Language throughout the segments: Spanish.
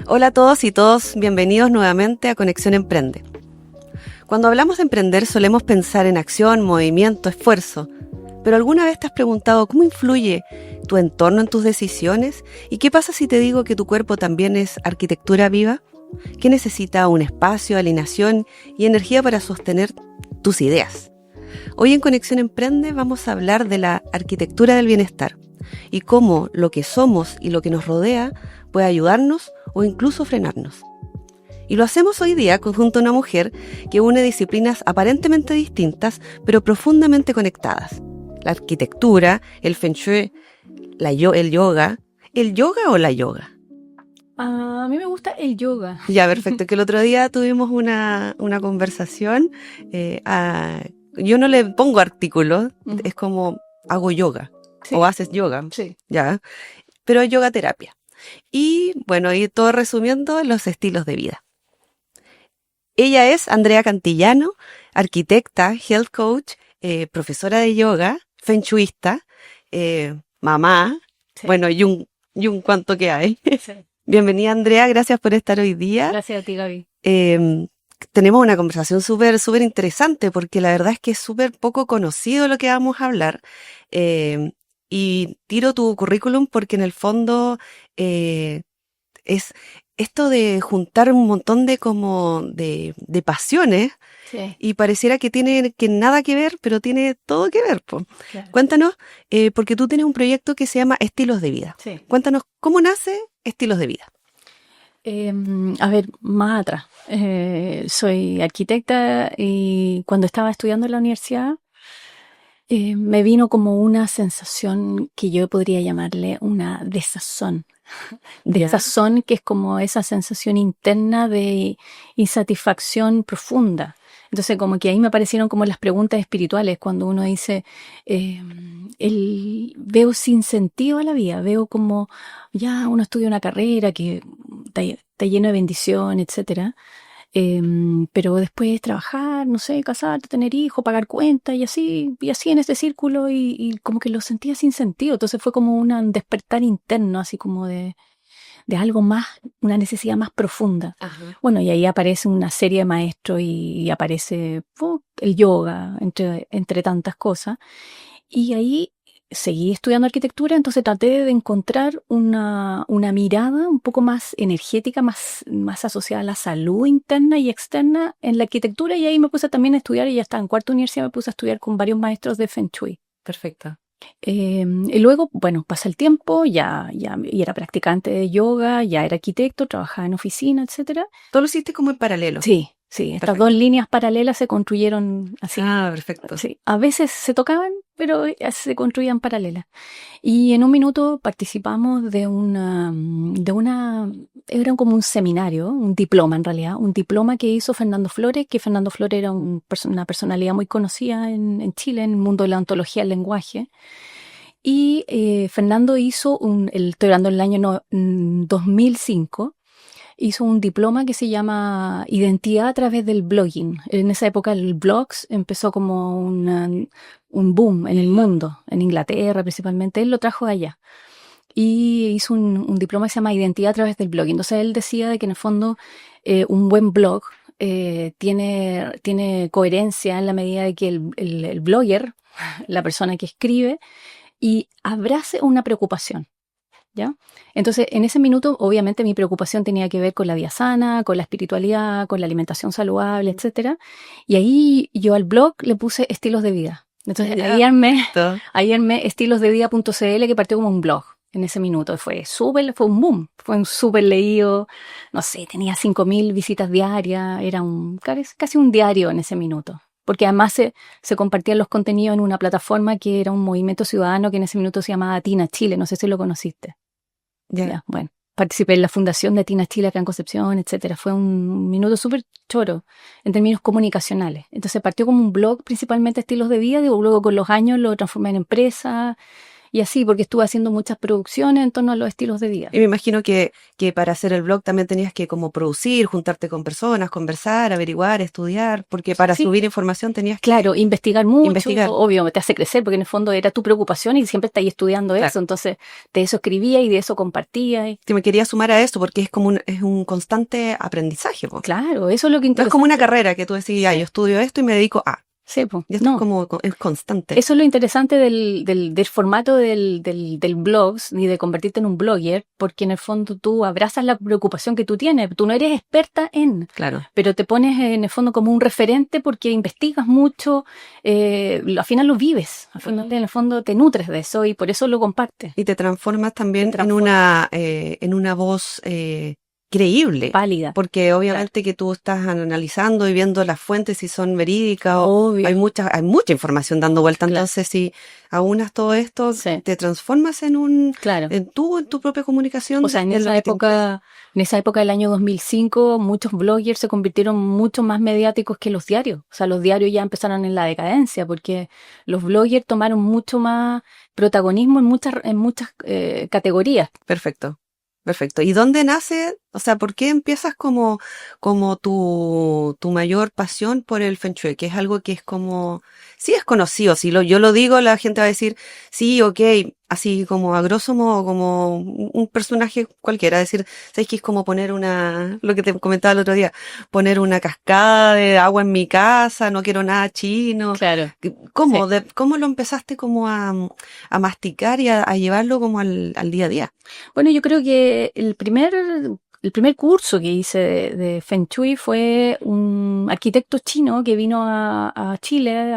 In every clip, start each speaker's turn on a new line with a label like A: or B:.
A: Hola a todos y todos, bienvenidos nuevamente a Conexión Emprende. Cuando hablamos de emprender solemos pensar en acción, movimiento, esfuerzo, pero ¿alguna vez te has preguntado cómo influye tu entorno en tus decisiones? ¿Y qué pasa si te digo que tu cuerpo también es arquitectura viva? ¿Qué necesita un espacio, alineación y energía para sostener tus ideas? Hoy en Conexión Emprende vamos a hablar de la arquitectura del bienestar y cómo lo que somos y lo que nos rodea puede ayudarnos o incluso frenarnos. Y lo hacemos hoy día junto a una mujer que une disciplinas aparentemente distintas, pero profundamente conectadas. La arquitectura, el feng shui, el yoga. ¿El yoga o la yoga?
B: A mí me gusta el yoga.
A: Ya, perfecto. Que el otro día tuvimos una conversación. Yo no le pongo artículos, es como hago yoga. Sí. O haces yoga.
B: Sí.
A: Ya. Pero es yoga terapia. Y bueno, y todo resumiendo, los estilos de vida. Ella es Andrea Cantillano, arquitecta, health coach, profesora de yoga, feng shuista, mamá, sí. Bueno, y un cuanto que hay. Sí. Bienvenida, Andrea, gracias por estar hoy día.
B: Gracias a ti, Gaby.
A: Tenemos una conversación súper interesante porque la verdad es que es súper poco conocido lo que vamos a hablar. Y tiro tu currículum porque en el fondo es esto de juntar un montón de pasiones, sí. Y pareciera que tiene que nada que ver, pero tiene todo que ver. Claro. Cuéntanos, porque tú tienes un proyecto que se llama Estilos de Vida. Sí. Cuéntanos, ¿cómo nace Estilos de Vida?
B: A ver, más atrás. Soy arquitecta y cuando estaba estudiando en la universidad me vino como una sensación que yo podría llamarle una desazón. Desazón, que es como esa sensación interna de insatisfacción profunda. Entonces como que ahí me aparecieron como las preguntas espirituales cuando uno dice, veo sin sentido a la vida, veo como ya uno estudia una carrera que está lleno de bendición, etcétera. Pero después trabajar, no sé, casarte, tener hijos, pagar cuentas y así en este círculo y como que lo sentía sin sentido. Entonces fue como un despertar interno, así como de algo más, una necesidad más profunda. Ajá. Bueno, y ahí aparece una serie de maestros y aparece el yoga, entre tantas cosas. Y ahí seguí estudiando arquitectura, entonces traté de encontrar una mirada un poco más energética, más asociada a la salud interna y externa en la arquitectura, y ahí me puse también a estudiar, y ya estaba en cuarta universidad, me puse a estudiar con varios maestros de Feng Shui.
A: Perfecto.
B: Y luego, bueno, pasa el tiempo, ya era practicante de yoga, ya era arquitecto, trabajaba en oficina, etcétera.
A: ¿Todo lo hiciste como en paralelo?
B: Sí. Estas dos líneas paralelas se construyeron así.
A: Ah, perfecto.
B: Sí, a veces se tocaban, pero se construían paralelas. Y en un minuto participamos de era como un seminario, un diploma en realidad, un diploma que hizo Fernando Flores, que Fernando Flores era una personalidad muy conocida en Chile, en el mundo de la ontología del lenguaje. Y Fernando hizo, estoy hablando del año 2005, hizo un diploma que se llama Identidad a través del blogging. En esa época el blogs empezó como un boom en el mundo, en Inglaterra principalmente. Él lo trajo de allá. Y hizo un diploma que se llama Identidad a través del blogging. Entonces él decía de que en el fondo un buen blog tiene coherencia en la medida de que el blogger, la persona que escribe, y abrace una preocupación. ¿Ya? Entonces, en ese minuto, obviamente, mi preocupación tenía que ver con la vida sana, con la espiritualidad, con la alimentación saludable, etcétera. Y ahí yo al blog le puse estilos de vida. Entonces, ahí armé estilosdevida.cl, que partió como un blog en ese minuto. Fue un boom, fue un súper leído, no sé, tenía 5.000 visitas diarias, era casi un diario en ese minuto. Porque además se compartían los contenidos en una plataforma que era un movimiento ciudadano que en ese minuto se llamaba Tina Chile, no sé si lo conociste. Ya, bueno, participé en la fundación de Tina Chile acá en Concepción, etcétera. Fue un minuto súper choro en términos comunicacionales. Entonces partió como un blog, principalmente estilos de vida, y luego con los años lo transformé en empresa Y así, porque estuve haciendo muchas producciones en torno a los estilos de vida.
A: Y me imagino que para hacer el blog también tenías que como producir, juntarte con personas, conversar, averiguar, estudiar, porque para
B: Sí,
A: subir información tenías que
B: claro, investigar mucho,
A: investigar.
B: obvio, te hace crecer, porque en el fondo era tu preocupación y siempre estás estudiando
A: Claro.
B: eso, entonces de eso escribía y de eso compartía.
A: Que me quería sumar a eso porque es un constante aprendizaje, po.
B: Claro, eso es lo que
A: No es como una
B: interesante.
A: carrera que tú decís, yo estudio esto y me dedico a.
B: Sí, pues,
A: Y esto es
B: no.
A: como, es constante.
B: Eso es lo interesante del formato del blogs y de convertirte en un blogger, porque en el fondo tú abrazas la preocupación que tú tienes. Tú no eres experta
A: Claro.
B: pero te pones en el fondo como un referente porque investigas mucho, al final lo vives, al final en el fondo te nutres de eso y por eso lo compartes.
A: Y te transformas también
B: Te transforma.
A: en una voz creíble.
B: Válida.
A: Porque obviamente que tú estás analizando y viendo las fuentes si son verídicas o
B: Obvio.
A: hay mucha información dando vuelta.
B: Claro.
A: Entonces, si aunas todo esto,
B: Sí.
A: te transformas en
B: Claro.
A: en tu propia comunicación.
B: O sea, en
A: de lo
B: esa
A: que te
B: época del año 2005, muchos bloggers se convirtieron mucho más mediáticos que los diarios. O sea, los diarios ya empezaron en la decadencia porque los bloggers tomaron mucho más protagonismo en muchas categorías.
A: Perfecto. Perfecto. ¿Y dónde nace? O sea, ¿por qué empiezas como tu mayor pasión por el Feng Shui? Que es algo que es como, sí es conocido, si yo lo digo, la gente va a decir, sí, ok, así como a grosso modo, como un personaje cualquiera, decir, ¿sabes qué? Es como poner lo que te comentaba el otro día, poner una cascada de agua en mi casa, no quiero nada chino.
B: Claro.
A: ¿Cómo?
B: Sí.
A: ¿Cómo lo empezaste como a masticar y a llevarlo como al día a día?
B: Bueno, yo creo que el primer curso que hice de Feng Shui fue un arquitecto chino que vino a Chile,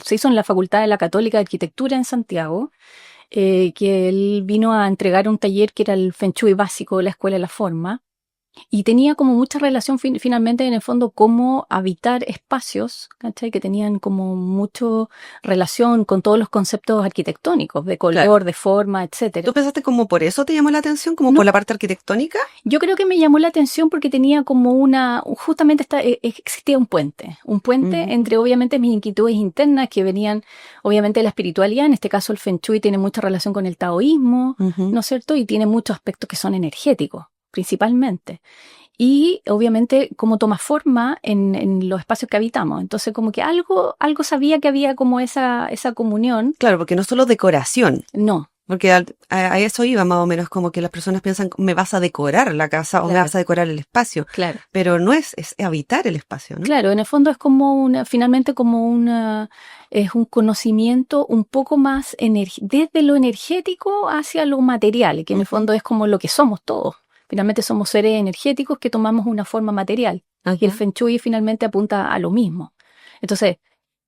B: se hizo en la Facultad de la Católica de Arquitectura en Santiago, que él vino a entregar un taller que era el Feng Shui básico de la Escuela de la Forma. Y tenía como mucha relación finalmente en el fondo cómo habitar espacios, ¿cachai? Que tenían como mucho relación con todos los conceptos arquitectónicos, de color,
A: Claro.
B: de forma, etcétera.
A: ¿Tú pensaste como por eso te llamó la atención, como
B: No.
A: por la parte arquitectónica?
B: Yo creo que me llamó la atención porque tenía como justamente existía un puente entre obviamente mis inquietudes internas que venían obviamente de la espiritualidad, en este caso el Feng Shui tiene mucha relación con el taoísmo, ¿no es cierto? Y tiene muchos aspectos que son energéticos, principalmente. Y obviamente cómo toma forma en los espacios que habitamos. Entonces como que algo sabía que había como esa comunión.
A: Claro, porque no solo decoración.
B: No.
A: Porque a eso iba más o menos, como que las personas piensan, me vas a decorar la casa o me vas a decorar el espacio.
B: Claro.
A: Pero no es habitar el espacio, ¿no?
B: Claro, en el fondo es como finalmente es un conocimiento un poco más desde lo energético hacia lo material, que en el fondo es como lo que somos todos. Finalmente somos seres energéticos que tomamos una forma material. Y el Feng Shui finalmente apunta a lo mismo. Entonces,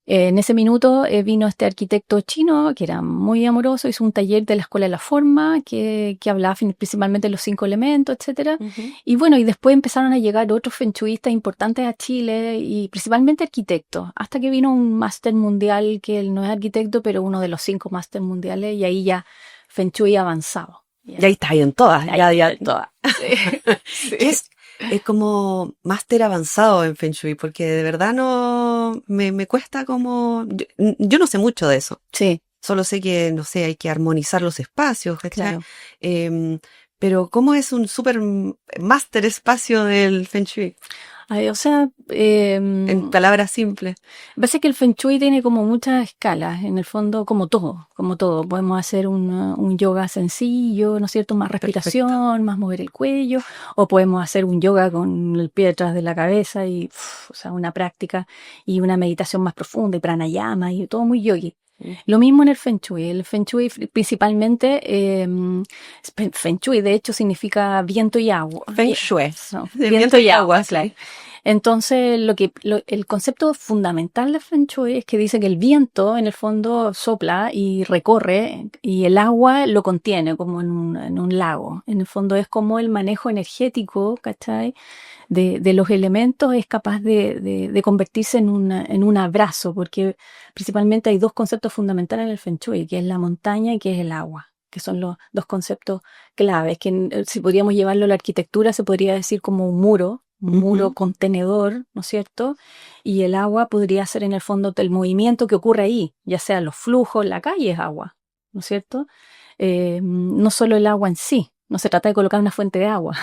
B: en ese minuto vino este arquitecto chino que era muy amoroso, hizo un taller de la Escuela de la Forma que hablaba principalmente de los 5 elementos, etcétera. Y bueno, y después empezaron a llegar otros Feng Shuistas importantes a Chile y principalmente arquitectos, hasta que vino un máster mundial que él no es arquitecto, pero uno de los 5 máster mundiales y ahí ya Feng Shui avanzado.
A: Y ahí está, ahí en todas.
B: En todas.
A: Sí. Es como máster avanzado en Feng Shui, porque de verdad no me cuesta como... Yo no sé mucho de eso.
B: Sí.
A: Solo sé que, no sé, hay que armonizar los espacios, ¿cachai?
B: Claro.
A: Pero ¿cómo es un super máster espacio del Feng Shui?
B: O sea,
A: en palabras simples.
B: Parece que el Feng Shui tiene como muchas escalas, en el fondo, como todo. Podemos hacer un yoga sencillo, ¿no es cierto? Más respiración, perfecto, más mover el cuello, o podemos hacer un yoga con el pie detrás de la cabeza y, o sea, una práctica y una meditación más profunda y pranayama y todo muy yogi. Lo mismo en el Feng Shui. El Feng Shui principalmente, Feng Shui de hecho significa viento y agua.
A: Feng Shui.
B: No, viento y agua, claro. Sí. Entonces, el concepto fundamental de Feng Shui es que dice que el viento en el fondo sopla y recorre y el agua lo contiene como en un lago. En el fondo es como el manejo energético, ¿cachai? De los elementos es capaz de convertirse en un abrazo, porque principalmente hay 2 conceptos fundamentales en el Feng Shui, que es la montaña y que es el agua, que son los 2 conceptos claves, que si podríamos llevarlo a la arquitectura se podría decir como un muro contenedor, ¿no es cierto? Y el agua podría ser en el fondo el movimiento que ocurre ahí, ya sea los flujos, la calle es agua. ¿no es cierto? No solo el agua en sí, no se trata de colocar una fuente de agua,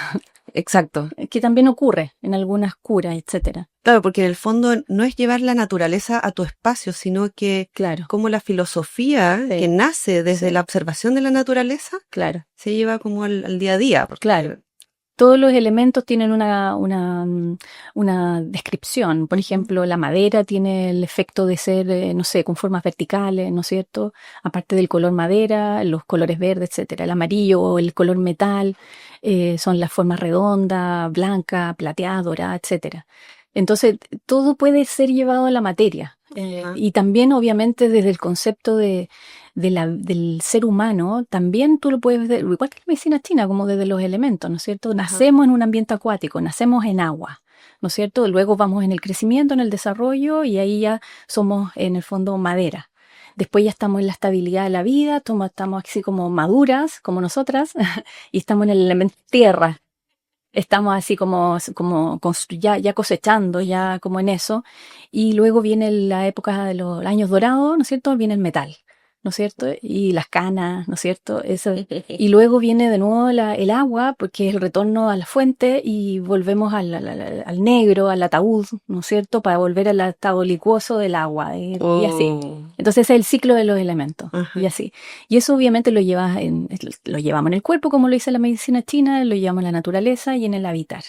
A: Exacto.
B: que también ocurre en algunas curas, etcétera.
A: Claro, porque en el fondo no es llevar la naturaleza a tu espacio, sino que
B: Claro,
A: como la filosofía
B: sí,
A: que nace desde
B: sí,
A: la observación de la naturaleza
B: claro,
A: se lleva como al día a día. Porque,
B: claro. Todos los elementos tienen una descripción. Por ejemplo, la madera tiene el efecto de ser, no sé, con formas verticales, ¿no es cierto? Aparte del color madera, los colores verdes, etcétera. El amarillo o el color metal son las formas redonda, blanca, plateada, dorada, etcétera. Entonces, todo puede ser llevado a la materia.
A: Ajá.
B: Y también, obviamente, desde el concepto del ser humano, también tú lo puedes ver, igual que la medicina china, como desde los elementos, ¿no es cierto? Nacemos en un ambiente acuático, nacemos en agua, ¿no es cierto? Luego vamos en el crecimiento, en el desarrollo, y ahí ya somos, en el fondo, madera. Después ya estamos en la estabilidad de la vida, estamos así como maduras, como nosotras, y estamos en el elemento tierra. Estamos así ya cosechando, ya como en eso. Y luego viene la época de los años dorados, ¿no es cierto? Viene el metal, ¿no es cierto? Y las canas, ¿no es cierto? Eso. Y luego viene de nuevo el agua, porque es el retorno a la fuente y volvemos al negro, al ataúd, ¿no es cierto? Para volver al estado licuoso del agua y así. Entonces ese es el ciclo de los elementos
A: Ajá.
B: y así. Y eso obviamente lo llevamos en el cuerpo, como lo dice la medicina china, lo llevamos en la naturaleza y en el habitar.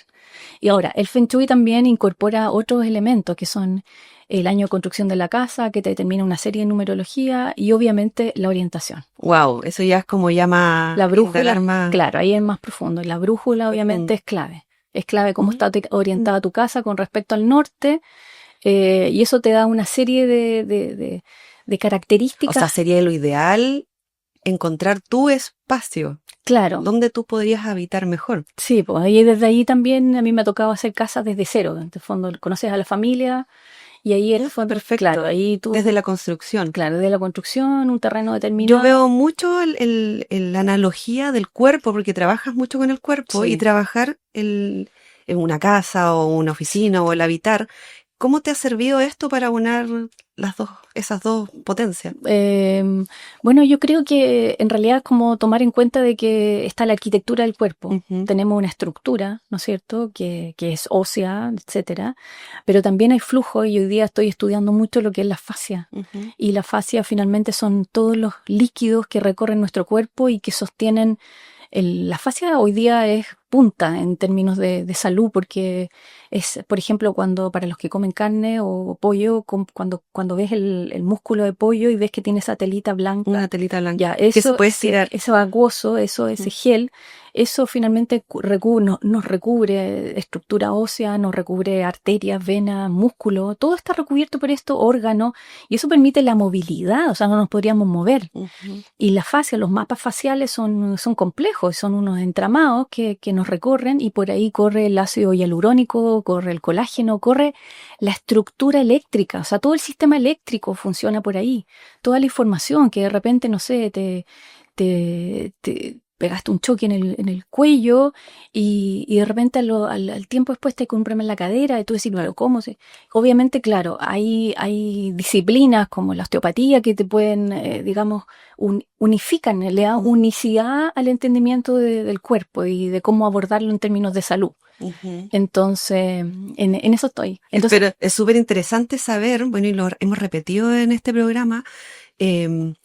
B: Y ahora, el Feng Shui también incorpora otros elementos que son el año de construcción de la casa, que te determina una serie de numerología y obviamente la orientación.
A: Wow, eso ya es como llama
B: La brújula,
A: indagar más
B: claro, ahí es más profundo. Y la brújula obviamente es clave. Es clave cómo está orientada tu casa con respecto al norte. Y eso te da una serie de características.
A: O sea, sería lo ideal encontrar tu espacio.
B: Claro.
A: Donde tú podrías habitar mejor.
B: Sí, pues ahí desde ahí también a mí me ha tocado hacer casas desde cero. En el fondo conoces a la familia y ahí fue
A: perfecto.
B: Claro, ahí tú.
A: Desde la construcción.
B: Claro, desde la construcción, un terreno determinado.
A: Yo veo mucho la analogía del cuerpo, porque trabajas mucho con el cuerpo,
B: Sí.
A: y trabajar en una casa o una oficina o el habitar. ¿Cómo te ha servido esto para unir esas dos potencias?
B: Bueno, yo creo que en realidad es como tomar en cuenta de que está la arquitectura del cuerpo.
A: Uh-huh.
B: Tenemos una estructura, ¿no es cierto?, que es ósea, etcétera, pero también hay flujo y hoy día estoy estudiando mucho lo que es la fascia.
A: Uh-huh.
B: Y la fascia finalmente son todos los líquidos que recorren nuestro cuerpo y que sostienen. La fascia hoy día es punta en términos de salud, porque es, por ejemplo, cuando para los que comen carne o pollo, cuando ves el músculo de pollo y ves que tiene esa telita blanca.
A: Una telita blanca.
B: Ya, eso,
A: que se puede estirar.
B: Eso acuoso, ese gel, eso finalmente nos recubre estructura ósea, nos recubre arterias, venas, músculo, todo está recubierto por esto, órgano, y eso permite la movilidad, o sea, no nos podríamos mover.
A: Uh-huh.
B: Y la fascia, los mapas faciales son complejos, son unos entramados que nos recorren y por ahí corre el ácido hialurónico, corre el colágeno, corre la estructura eléctrica, o sea, todo el sistema eléctrico funciona por ahí. Toda la información que de repente, no sé, te pegaste un choque en el cuello y de repente al tiempo después te compran en la cadera y tú decís, bueno, ¿cómo se? Obviamente, claro, hay disciplinas como la osteopatía que te pueden, digamos, unifican, le dan unicidad al entendimiento del cuerpo y de cómo abordarlo en términos de salud.
A: Uh-huh.
B: Entonces, en eso estoy. Entonces,
A: pero es súper interesante saber, bueno, y lo hemos repetido en este programa, el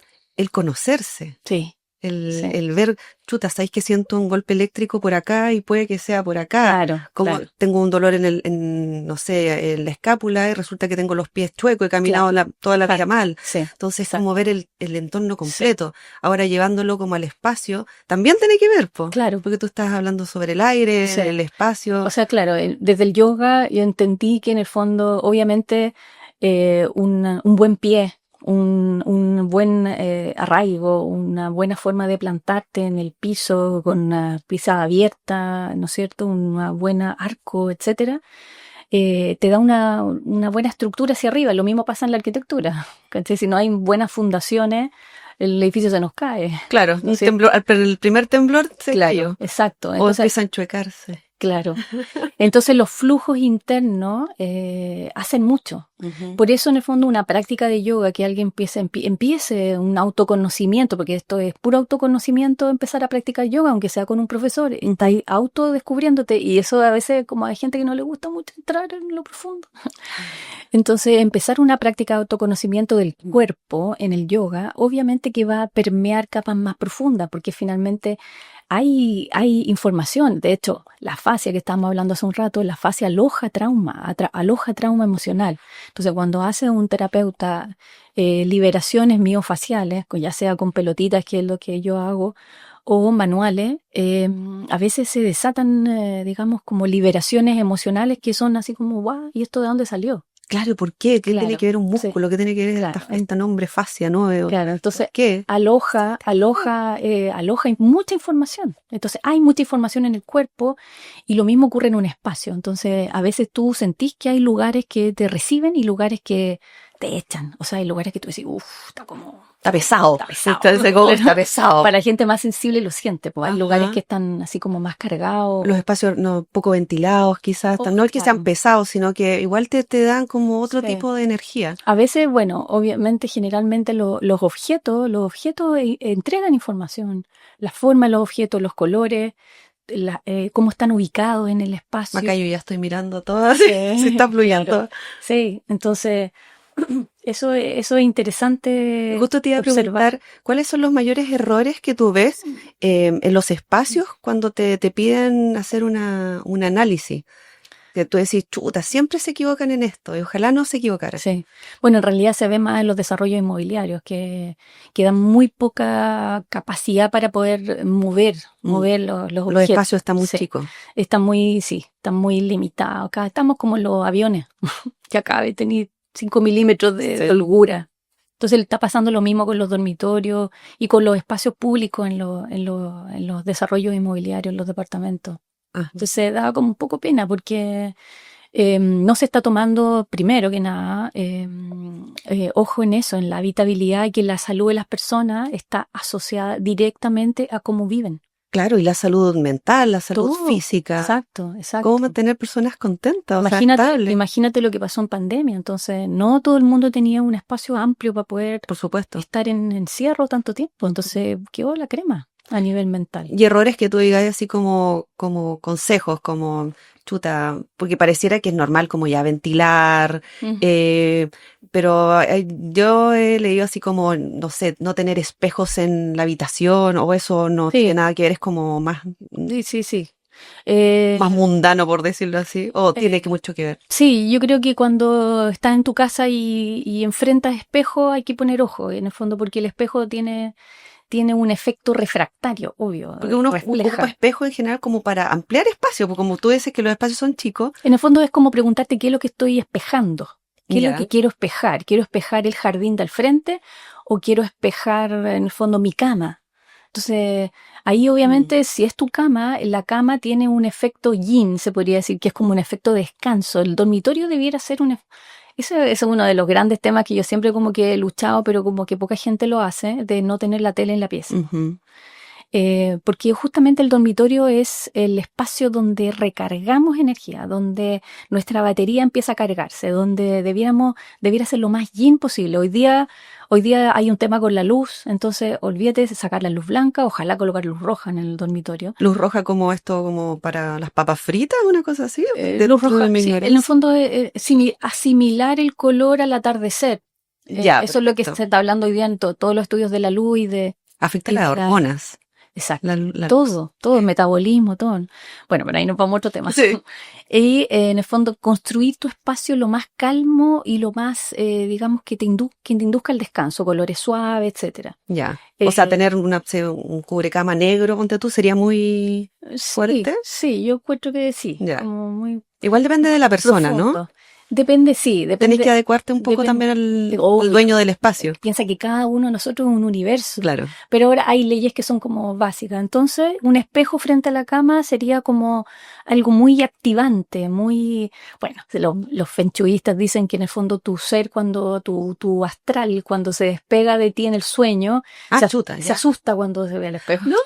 A: conocerse.
B: Sí.
A: El ver, chuta, ¿sabéis que siento un golpe eléctrico por acá y puede que sea por acá?
B: Claro,
A: como
B: claro.
A: Tengo un dolor no sé, en la escápula y resulta que tengo los pies chuecos, he caminado toda la vida mal.
B: Sí,
A: entonces, como ver el entorno completo. Sí. Ahora, llevándolo como al espacio, también tiene que ver, po.
B: Claro.
A: Porque tú estás hablando sobre el aire, el espacio.
B: O sea, claro, desde el yoga yo entendí que en el fondo, obviamente, un buen pie, un buen arraigo, una buena forma de plantarte en el piso con una pisada abierta, ¿no es cierto? Una buena arco, etcétera, te da una buena estructura hacia arriba. Lo mismo pasa en la arquitectura. ¿Cachai? Si no hay buenas fundaciones, el edificio se nos cae.
A: Claro,
B: ¿no?
A: el primer temblor se
B: claro,
A: cayó.
B: Exacto.
A: Entonces, o empieza a enchuecarse.
B: Claro. Entonces los flujos internos hacen mucho. Por eso en el fondo una práctica de yoga que alguien empiece un autoconocimiento, porque esto es puro autoconocimiento, empezar a practicar yoga, aunque sea con un profesor, estás autodescubriéndote, y eso a veces como hay gente que no le gusta mucho entrar en lo profundo. Entonces empezar una práctica de autoconocimiento del cuerpo en el yoga, obviamente que va a permear capas más profundas, porque finalmente hay información. De hecho, la fascia que estábamos hablando hace un rato, la fascia aloja trauma, aloja trauma emocional. Entonces, cuando hace un terapeuta liberaciones miofaciales, ya sea con pelotitas, que es lo que yo hago, o manuales, a veces se desatan, digamos, como liberaciones emocionales que son así como, guau, ¿y esto de dónde salió?
A: Claro, ¿por qué? ¿Qué
B: Claro,
A: tiene que ver un
B: sí.
A: músculo? ¿Qué tiene que ver
B: Claro.
A: este nombre fascia, no?
B: Claro, entonces
A: ¿Qué?
B: aloja mucha información. Entonces hay mucha información en el cuerpo y lo mismo ocurre en un espacio. Entonces a veces tú sentís que hay lugares que te reciben y lugares que te echan. O sea, hay lugares que tú decís,
A: Está pesado.
B: Está pesado.
A: Está pesado.
B: Para la gente más sensible lo siente, pues hay
A: Ajá.
B: lugares que están así como más cargados.
A: Los espacios poco ventilados, quizás. No es que sean pesados, sino que igual te dan como otro tipo de energía.
B: A veces, bueno, obviamente, generalmente los objetos entregan información. La forma de los objetos, los colores, cómo están ubicados en el espacio.
A: Acá yo ya estoy mirando todo, se está fluyendo.
B: Claro. Sí, entonces eso es interesante.
A: Justo te iba a preguntar, ¿cuáles son los mayores errores que tú ves en los espacios cuando te piden hacer un análisis? Que tú decís, chuta, siempre se equivocan en esto y ojalá no se equivocaran.
B: Sí. Bueno, en realidad se ve más en los desarrollos inmobiliarios que dan muy poca capacidad para poder mover los objetos.
A: Los espacios están muy chicos.
B: Están muy limitados. Acá estamos como en los aviones, que acá tener 5 milímetros de holgura. Entonces está pasando lo mismo con los dormitorios y con los espacios públicos en los desarrollos inmobiliarios, en los departamentos. Entonces da como un poco pena porque no se está tomando, primero que nada, ojo en eso, en la habitabilidad, y que la salud de las personas está asociada directamente a cómo viven.
A: Claro, y la salud mental, la salud física.
B: Exacto.
A: Cómo mantener personas contentas,
B: Imagínate lo que pasó en pandemia. Entonces, no todo el mundo tenía un espacio amplio para poder,
A: por supuesto,
B: estar en encierro tanto tiempo. Entonces, quedó la crema a nivel mental.
A: Y errores que tú digas así como consejos, como chuta, porque pareciera que es normal como ya ventilar, pero yo he leído así como, no sé, no tener espejos en la habitación, o eso no tiene nada que ver, es como más...
B: Sí.
A: Más mundano, por decirlo así, o tiene mucho que ver.
B: Sí, yo creo que cuando estás en tu casa y enfrentas espejo hay que poner ojo, en el fondo, porque el espejo tiene un efecto refractario, obvio.
A: Porque uno ocupa espejo en general como para ampliar espacio, porque como tú dices que los espacios son chicos.
B: En el fondo es como preguntarte qué es lo que estoy espejando, qué es lo que quiero espejar. ¿Quiero espejar el jardín del frente o quiero espejar en el fondo mi cama? Entonces, ahí obviamente si es tu cama, la cama tiene un efecto yin, se podría decir, que es como un efecto de descanso. El dormitorio debiera ser ese es uno de los grandes temas que yo siempre como que he luchado, pero como que poca gente lo hace, de no tener la tele en la pieza. Porque justamente el dormitorio es el espacio donde recargamos energía, donde nuestra batería empieza a cargarse, donde debiera ser lo más yin posible. Hoy día hay un tema con la luz, entonces olvídate de sacar la luz blanca, ojalá colocar luz roja en el dormitorio.
A: ¿Luz roja como esto, como para las papas fritas, una cosa así?
B: Luz roja, sí, en el fondo es asimilar el color al atardecer. Eso es lo que se está hablando hoy día en todos los estudios de la luz y de...
A: Afecta las hormonas.
B: Exacto. Todo, el metabolismo, todo. Bueno, pero ahí nos vamos a otro tema. Sí. Y en el fondo, construir tu espacio lo más calmo y lo más, digamos, que te induzca al descanso, colores suaves, etcétera.
A: Ya. O sea, tener un cubrecama negro, ponte tú, sería muy fuerte.
B: Sí, yo encuentro que sí.
A: Ya.
B: Como muy
A: igual depende de la persona,
B: profundo.
A: ¿no?
B: Depende.
A: Tenés que adecuarte un poco también al dueño del espacio.
B: Piensa que cada uno de nosotros es un universo.
A: Claro.
B: Pero ahora hay leyes que son como básicas. Entonces, un espejo frente a la cama sería como algo muy activante, muy... Bueno, los fenchuistas dicen que en el fondo tu ser, cuando tu astral, cuando se despega de ti en el sueño, se asusta cuando se ve al espejo. No.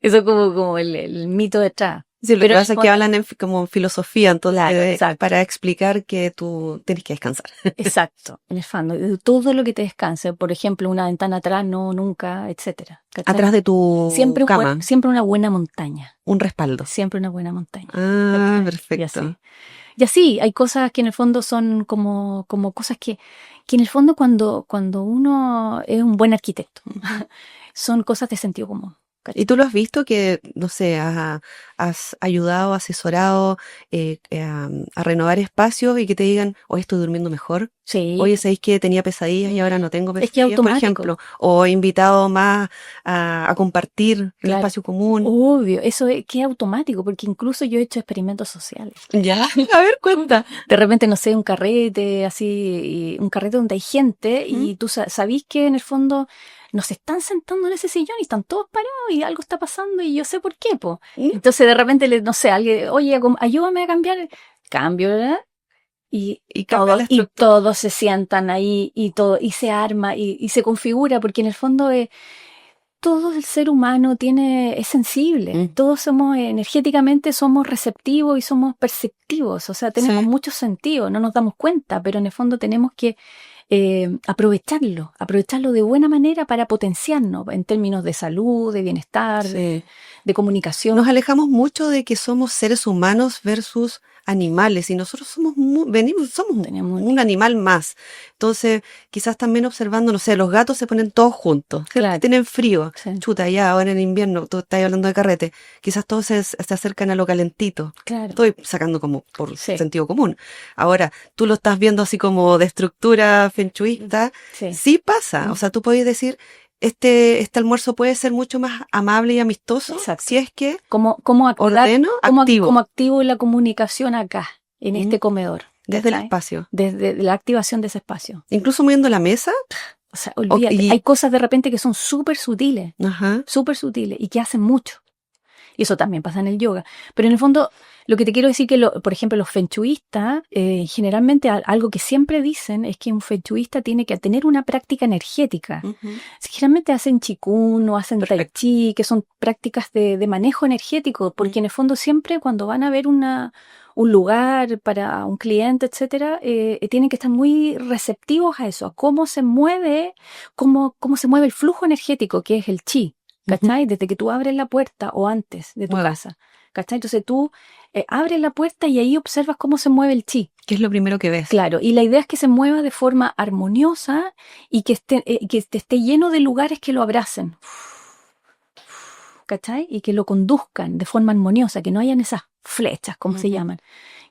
B: Eso es como el mito detrás.
A: Sí, lo que
B: Pero
A: pasa es que hablan como en filosofía, entonces,
B: claro, exacto.
A: para explicar que tú tienes que descansar.
B: Exacto, en el fondo, todo lo que te descanse, por ejemplo, una ventana atrás, no, nunca, etcétera. ¿Cachai?
A: Atrás de tu cama,
B: Siempre una buena montaña,
A: un respaldo.
B: siempre una buena montaña.
A: Ah,
B: ¿Cachai?
A: perfecto.
B: Y así, hay cosas que en el fondo son como cosas que en el fondo cuando uno es un buen arquitecto, son cosas de sentido común.
A: ¿Y tú lo has visto que, no sé, has ayudado, asesorado a renovar espacios y que te digan, hoy estoy durmiendo mejor?
B: Sí,
A: Oye, ¿sabéis que tenía pesadillas y ahora no tengo
B: es que es
A: pesadillas, por
B: automático.
A: ejemplo? O he invitado más a compartir el
B: Claro,
A: espacio común.
B: obvio, eso es que es automático, porque incluso yo he hecho experimentos sociales.
A: Ya, a ver, cuenta.
B: De repente, no sé, un carrete así, un carrete donde hay gente y tú sabís que en el fondo nos están sentando en ese sillón y están todos parados y algo está pasando y yo sé por qué, po. Entonces de repente, no sé, alguien, oye, ayúdame a cambiar, cambio, ¿verdad?
A: Y cambia la
B: Y
A: estructura.
B: todos se sientan ahí y todo, y se arma y se configura, porque en el fondo todo el ser humano es sensible. Todos somos energéticamente, somos receptivos y somos perceptivos. O sea, tenemos
A: Sí.
B: muchos sentidos, no nos damos cuenta, pero en el fondo tenemos que aprovecharlo de buena manera para potenciarnos en términos de salud, de bienestar,
A: Sí.
B: de comunicación.
A: Nos alejamos mucho de que somos seres humanos versus animales y nosotros somos
B: Tenemos-
A: un animal más. Entonces, quizás también observando, no sé, los gatos se ponen todos juntos, ¿cierto?
B: Claro.
A: Tienen frío.
B: Sí.
A: Chuta, ya ahora en invierno, tú estás hablando de carrete, quizás todos se acercan a lo calentito.
B: Claro.
A: Estoy sacando como por
B: Sí.
A: sentido común. Ahora, tú lo estás viendo así como de estructura fenchuista.
B: Sí.
A: Sí pasa. O sea, tú podés decir, este almuerzo puede ser mucho más amable y amistoso.
B: Exacto.
A: Si es que
B: ¿Cómo
A: ordeno, activo.
B: cómo activo la comunicación acá, en este comedor?
A: Desde el
B: ¿cachai?
A: espacio.
B: Desde la activación de ese espacio.
A: Incluso moviendo la mesa.
B: O sea, olvídate, hay cosas de repente que son súper sutiles y que hacen mucho. Y eso también pasa en el yoga. Pero en el fondo, lo que te quiero decir que, por ejemplo, los fenchuistas, generalmente algo que siempre dicen es que un fenchuista tiene que tener una práctica energética. Generalmente hacen chikun o hacen tai chi, que son prácticas de manejo energético, porque en el fondo siempre cuando van a ver un lugar para un cliente, etcétera, tienen que estar muy receptivos a eso, a cómo se mueve el flujo energético, que es el chi. ¿Cachai? Desde que tú abres la puerta o antes de tu casa. ¿Cachai? Entonces tú abres la puerta y ahí observas cómo se mueve el chi.
A: ¿Qué es lo primero que ves?
B: Claro, y la idea es que se mueva de forma armoniosa y que esté lleno de lugares que lo abracen. ¿Cachai? Y que lo conduzcan de forma armoniosa, que no hayan esas flechas, como se llaman.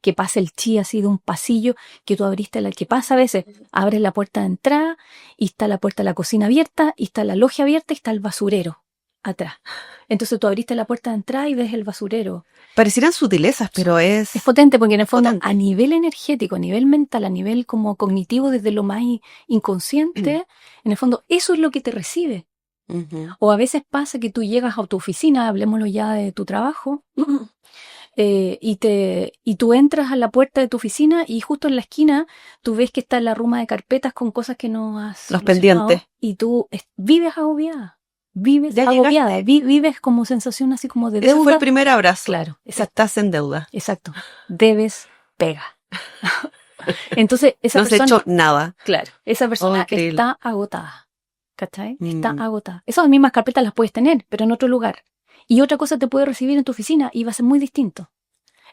B: Que pase el chi así de un pasillo que tú abriste, que pasa a veces, abres la puerta de entrada y está la puerta de la cocina abierta y está la logia abierta y está el basurero atrás. Entonces tú abriste la puerta de entrada y ves el basurero.
A: Parecieran sutilezas, pero es
B: potente porque en el fondo a nivel energético, a nivel mental, a nivel como cognitivo, desde lo más inconsciente, en el fondo eso es lo que te recibe. O a veces pasa que tú llegas a tu oficina, hablemoslo ya de tu trabajo, y tú entras a la puerta de tu oficina y justo en la esquina tú ves que está la ruma de carpetas con cosas que no has
A: los pendientes.
B: Y tú vives agobiada. Vives agobiada, vives como sensación así como de deuda.
A: Ese fue el primer abrazo.
B: Claro, exacto.
A: Estás en deuda.
B: Exacto. Debes pega. Entonces, esa persona...
A: No se ha hecho nada.
B: Claro, esa persona está agotada. ¿Cachai? Está agotada. Esas mismas carpetas las puedes tener, pero en otro lugar. Y otra cosa te puede recibir en tu oficina y va a ser muy distinto.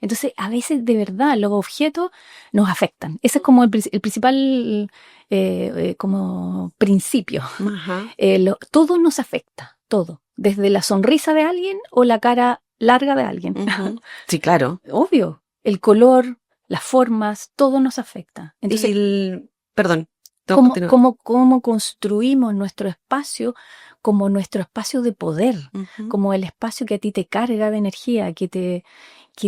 B: Entonces, a veces, de verdad, los objetos nos afectan. Ese es como el principal como principio. Todo nos afecta, todo. Desde la sonrisa de alguien o la cara larga de alguien.
A: Sí, claro.
B: Obvio. El color, las formas, todo nos afecta. Entonces,
A: perdón.
B: ¿Cómo construimos nuestro espacio como nuestro espacio de poder? Como el espacio que a ti te carga de energía, que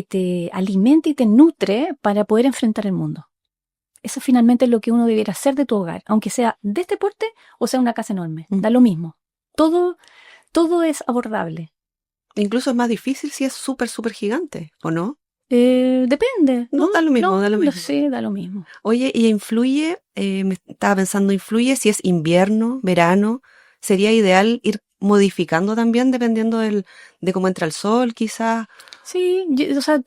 B: te alimenta y te nutre para poder enfrentar el mundo. Eso finalmente es lo que uno debiera hacer de tu hogar, aunque sea de este porte o sea una casa enorme. Da lo mismo. Todo es abordable.
A: Incluso es más difícil si es súper, súper gigante, ¿o no?
B: Depende.
A: No, da lo mismo, da lo mismo.
B: Sí, da lo mismo.
A: Oye, ¿y influye? Me estaba pensando, ¿influye si es invierno, verano? ¿Sería ideal ir modificando también dependiendo de cómo entra el sol, quizás?
B: Sí, o sea,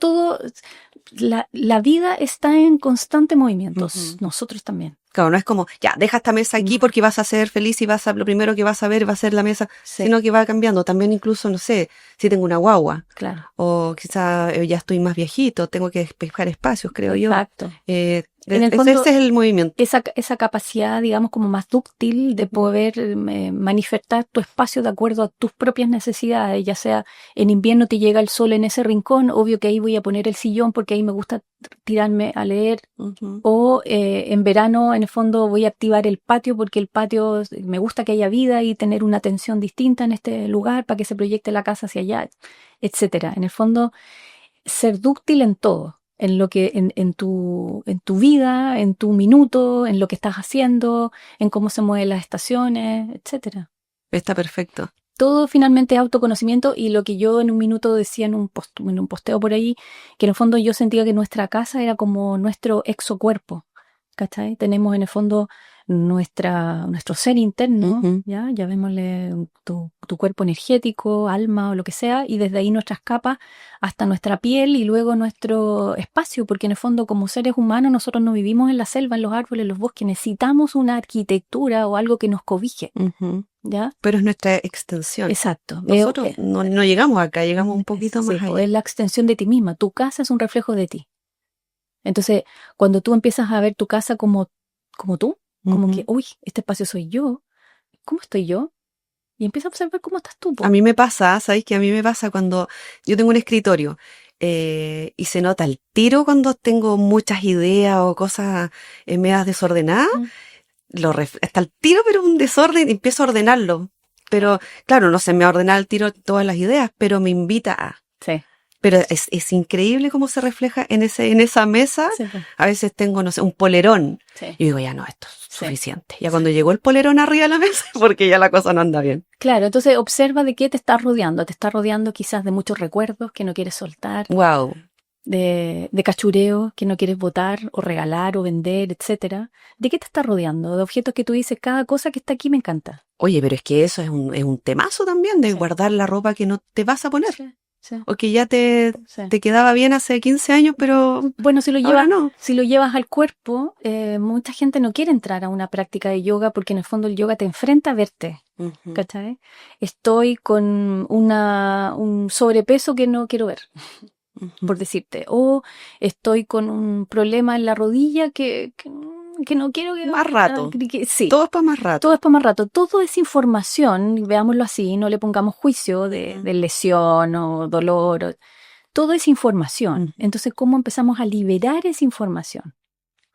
B: la vida está en constante movimiento.
A: Ujú.
B: Nosotros también.
A: Claro, no es como, ya, deja esta mesa aquí porque vas a ser feliz y lo primero que vas a ver va a ser la mesa,
B: Sí,
A: sino que va cambiando. También incluso, no sé, si tengo una guagua
B: claro.
A: o quizá ya estoy más viejito, tengo que buscar espacios, creo yo.
B: Exacto. En el
A: Ese
B: fondo,
A: es el movimiento.
B: esa capacidad, digamos, como más dúctil de poder manifestar tu espacio de acuerdo a tus propias necesidades, ya sea en invierno te llega el sol en ese rincón, obvio que ahí voy a poner el sillón porque ahí me gusta tirarme a leer,
A: Ujú.
B: o en verano en el fondo voy a activar el patio porque el patio me gusta que haya vida y tener una atención distinta en este lugar para que se proyecte la casa hacia allá, etcétera. En el fondo, ser dúctil en todo. En lo que, en tu vida, en tu minuto, en lo que estás haciendo, en cómo se mueven las estaciones, etcétera.
A: Está perfecto.
B: Todo finalmente es autoconocimiento y lo que yo en un minuto decía en un posteo por ahí, que en el fondo yo sentía que nuestra casa era como nuestro exocuerpo, ¿cachai? Tenemos en el fondo nuestro ser interno,
A: Ujú.
B: ¿ya? Llamémosle tu cuerpo energético, alma o lo que sea, y desde ahí nuestras capas hasta nuestra piel y luego nuestro espacio, porque en el fondo como seres humanos nosotros no vivimos en la selva, en los árboles, en los bosques, necesitamos una arquitectura o algo que nos cobije,
A: Ujú.
B: ¿ya?
A: Pero es nuestra extensión.
B: Exacto.
A: Nosotros no llegamos acá, llegamos un poquito
B: Sí,
A: más
B: pues,
A: allá.
B: es la extensión de ti misma. Tu casa es un reflejo de ti. Entonces, cuando tú empiezas a ver tu casa como tú, como
A: Ujú.
B: que, uy, este espacio soy yo, ¿cómo estoy yo? Y empieza a observar cómo estás tú, po.
A: A mí me pasa, ¿sabéis que a mí me pasa cuando yo tengo un escritorio y se nota el tiro cuando tengo muchas ideas o cosas medias desordenadas?
B: Mm.
A: Está el tiro, pero un desorden y empiezo a ordenarlo. Pero claro, no se me va a ordenar el tiro todas las ideas, pero me invita a.
B: Sí,
A: Pero es increíble cómo se refleja en esa mesa.
B: sí, po.
A: A veces tengo, no sé, un polerón.
B: Sí.
A: Y digo, ya no, esto es
B: Sí.
A: suficiente. Ya cuando llegó el polerón arriba de la mesa, porque ya la cosa no anda bien.
B: Claro, entonces observa de qué te estás rodeando. Te estás rodeando quizás de muchos recuerdos que no quieres soltar,
A: Wow.
B: de cachureos que no quieres botar o regalar o vender, etcétera. ¿De qué te estás rodeando? De objetos que tú dices, cada cosa que está aquí me encanta.
A: Oye, pero es que eso es un temazo también de
B: Sí.
A: guardar la ropa que no te vas a poner.
B: Sí, sí,
A: O que ya te
B: sí.
A: quedaba bien hace 15 años, pero
B: Bueno,
A: ahora no.
B: si lo llevas al cuerpo, mucha gente no quiere entrar a una práctica de yoga porque en el fondo el yoga te enfrenta a verte,
A: Ujú.
B: ¿cachai? Estoy con un sobrepeso que no quiero ver,
A: Ujú.
B: por decirte, o estoy con un problema en la rodilla que no quiero que...
A: Más rato.
B: Sí.
A: Todo es para más rato.
B: Todo es para más rato, todo es información, veámoslo así, no le pongamos juicio
A: Ujú.
B: de lesión o dolor, todo es información.
A: Ujú.
B: Entonces, ¿cómo empezamos a liberar esa información?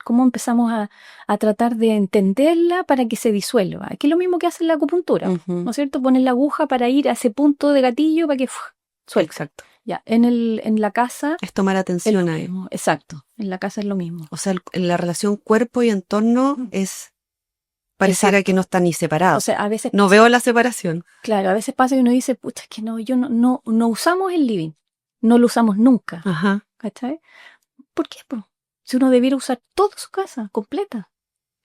B: ¿Cómo empezamos a tratar de entenderla para que se disuelva? Que es lo mismo que hace la acupuntura,
A: Ujú.
B: ¿no es cierto? Pones la aguja para ir a ese punto de gatillo para que suelte.
A: Exacto.
B: Ya, en la casa
A: Es tomar
B: es lo
A: atención ahí.
B: mismo, exacto, en la casa es lo mismo.
A: O sea, la relación cuerpo y entorno es, pareciera
B: Exacto.
A: que no están ni
B: O
A: separados.
B: sea, a veces
A: No veo la separación.
B: claro, a veces pasa que uno dice, pucha, es que no, yo no usamos el living. No lo usamos nunca.
A: Ajá.
B: ¿Cachai? ¿Por qué, po? Si uno debiera usar toda su casa, completa.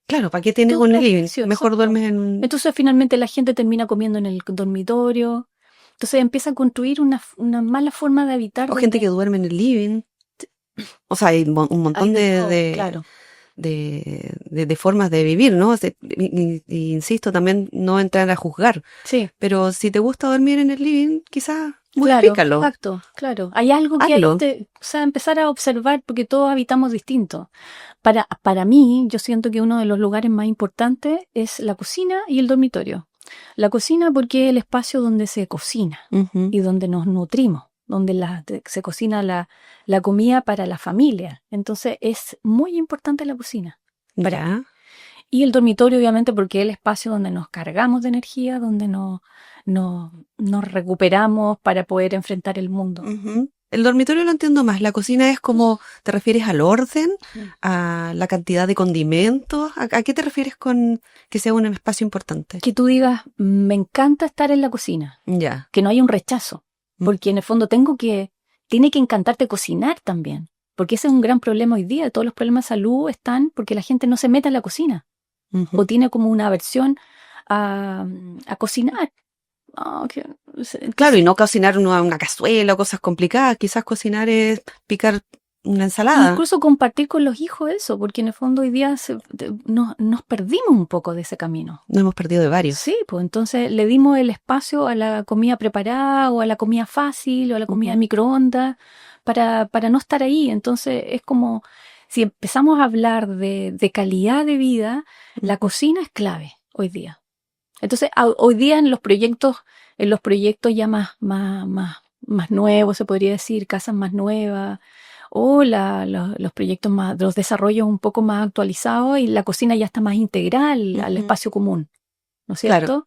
A: Claro, ¿para qué tienes
B: Todo
A: un
B: el
A: living?
B: espacio,
A: Mejor
B: exacto.
A: duermes en un...
B: Entonces finalmente la gente termina comiendo en el dormitorio. Entonces empieza a construir una mala forma de habitar.
A: O gente que duerme en el living. O sea, hay un montón
B: Claro.
A: de formas de vivir, ¿no? Y insisto, también no entrar a juzgar.
B: Sí,
A: Pero si te gusta dormir en el living, quizás
B: claro,
A: modifícalo.
B: exacto, claro. Hay algo que
A: Hazlo.
B: o sea, empezar a observar porque todos habitamos distinto. Para mí, yo siento que uno de los lugares más importantes es la cocina y el dormitorio. La cocina porque es el espacio donde se cocina
A: Ujú.
B: y donde nos nutrimos, donde se cocina la comida para la familia. Entonces es muy importante la cocina.
A: Ya.
B: Y el dormitorio, obviamente, porque es el espacio donde nos cargamos de energía, donde nos recuperamos para poder enfrentar el mundo.
A: Ujú. El dormitorio lo entiendo más. La cocina es como, ¿te refieres al orden? ¿A la cantidad de condimentos? ¿A qué te refieres con que sea un espacio importante?
B: Que tú digas, me encanta estar en la cocina,
A: Ya.
B: que no haya un rechazo, porque en el fondo tiene que encantarte cocinar también, porque ese es un gran problema hoy día. Todos los problemas de salud están porque la gente no se mete en la cocina
A: Ujú.
B: o tiene como una aversión a cocinar.
A: Claro, y no cocinar una cazuela o cosas complicadas. Quizás cocinar es picar una ensalada.
B: Incluso compartir con los hijos eso, porque en el fondo hoy día nos perdimos un poco de ese camino.
A: Nos hemos perdido de varios.
B: Sí, pues entonces le dimos el espacio a la comida preparada o a la comida fácil o a la comida de microondas para no estar ahí. Entonces es como si empezamos a hablar de calidad de vida, la cocina es clave hoy día. Entonces hoy día en los proyectos ya más nuevos, se podría decir, casas más nuevas, o los proyectos los desarrollos un poco más actualizados y la cocina ya está más integral al espacio común, ¿no es cierto?
A: Claro.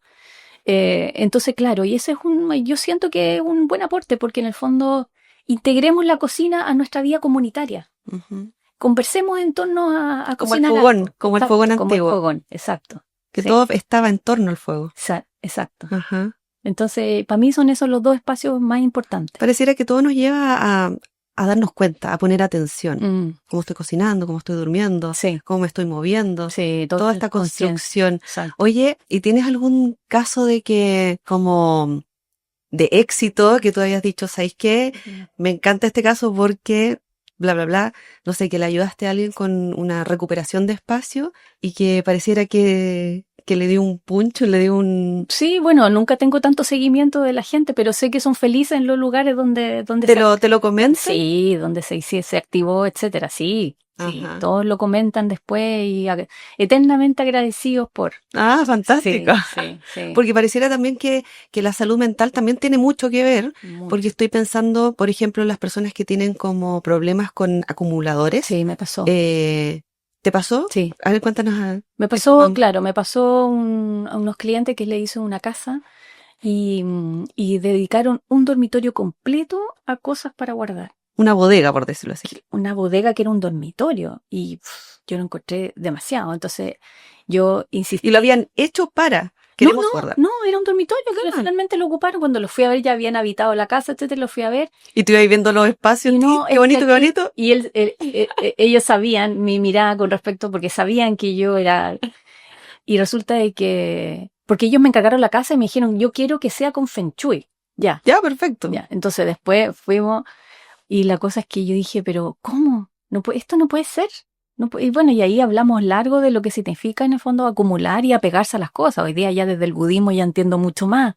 B: Entonces, claro, y ese yo siento que es un buen aporte porque en el fondo integremos la cocina a nuestra vida comunitaria. Conversemos en torno a
A: como el
B: cocinar
A: fogón,
B: algo.
A: como el
B: Exacto,
A: fogón
B: como el
A: antiguo.
B: fogón, exacto.
A: Que
B: Sí.
A: todo estaba en torno al fuego.
B: Exacto.
A: Ajá.
B: Entonces, para mí son esos los dos espacios más importantes.
A: Pareciera que todo nos lleva a darnos cuenta, a poner atención. Cómo estoy cocinando, cómo estoy durmiendo,
B: Sí.
A: cómo me estoy moviendo.
B: Sí,
A: Toda esta construcción.
B: Exacto.
A: Oye, ¿y tienes algún caso de que, como de éxito, que tú hayas dicho, ¿sabes qué? Me encanta este caso porque bla, bla, bla, no sé, que le ayudaste a alguien con una recuperación de espacio y que pareciera que le dio un puncho, le dio un...
B: Sí, bueno, nunca tengo tanto seguimiento de la gente, pero sé que son felices en los lugares donde
A: ¿Te lo comentan?
B: Sí, donde se activó, etcétera, sí. Sí,
A: Ajá.
B: todos lo comentan después y eternamente agradecidos por...
A: Ah, fantástico.
B: Sí.
A: Porque pareciera también que la salud mental también tiene mucho que ver,
B: Mucho.
A: porque estoy pensando, por ejemplo, en las personas que tienen como problemas con acumuladores.
B: Sí, me pasó.
A: ¿Te pasó?
B: Sí.
A: A ver, cuéntanos.
B: Me pasó, claro, a unos clientes que le hice una casa y dedicaron un dormitorio completo a cosas para guardar.
A: Una bodega, por decirlo así.
B: Una bodega que era un dormitorio y yo lo encontré demasiado. Entonces yo insistí.
A: ¿Y lo habían hecho para? Queremos guardar.
B: No, era un dormitorio que finalmente lo ocuparon. Cuando lo fui a ver ya habían habitado la casa, etcétera, lo fui a ver.
A: Y tú ibas viendo los espacios,
B: Y no,
A: qué bonito, qué bonito.
B: Y ellos sabían mi mirada con respecto, porque sabían que yo era... Y resulta de que... Porque ellos me encargaron la casa y me dijeron, yo quiero que sea con Feng Shui. Ya,
A: perfecto.
B: Ya, entonces después fuimos y la cosa es que yo dije, pero ¿cómo? Esto no puede ser. Y bueno, y ahí hablamos largo de lo que significa en el fondo acumular y apegarse a las cosas. Hoy día ya desde el budismo ya entiendo mucho más,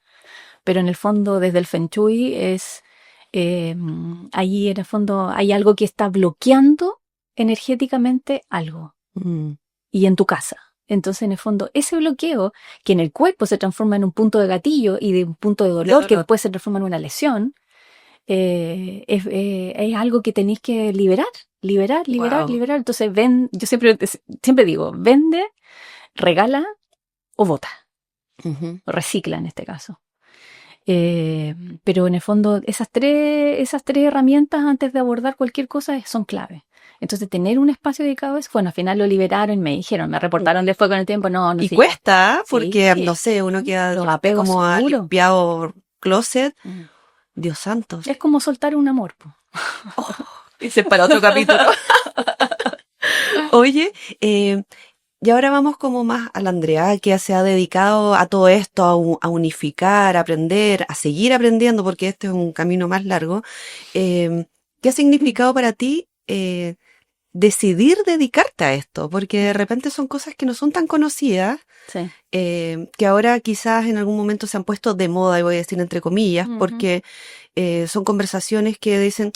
B: pero en el fondo desde el Feng Shui es, ahí en el fondo hay algo que está bloqueando energéticamente algo. Y en tu casa. Entonces, en el fondo, ese bloqueo que en el cuerpo se transforma en un punto de gatillo y de un punto de dolor que después se transforma en una lesión, es algo que tenéis que liberar. Entonces, yo siempre digo, vende, regala o bota. O recicla en este caso. Pero en el fondo, esas tres herramientas antes de abordar cualquier cosa son clave. Entonces, tener un espacio dedicado a eso, bueno, al final lo liberaron, me reportaron después con el tiempo, no.
A: Y cuesta,
B: sí,
A: porque, no sé, uno queda como ha limpiado closet. Dios santo.
B: Es como soltar un amor.
A: Ese es para otro capítulo. Oye, y ahora vamos como más a la Andrea, que se ha dedicado a todo esto, a unificar, a aprender, a seguir aprendiendo, porque este es un camino más largo. ¿Qué ha significado para ti decidir dedicarte a esto? Porque de repente son cosas que no son tan conocidas,
B: sí.
A: Que ahora quizás en algún momento se han puesto de moda, y voy a decir entre comillas, porque son conversaciones que dicen,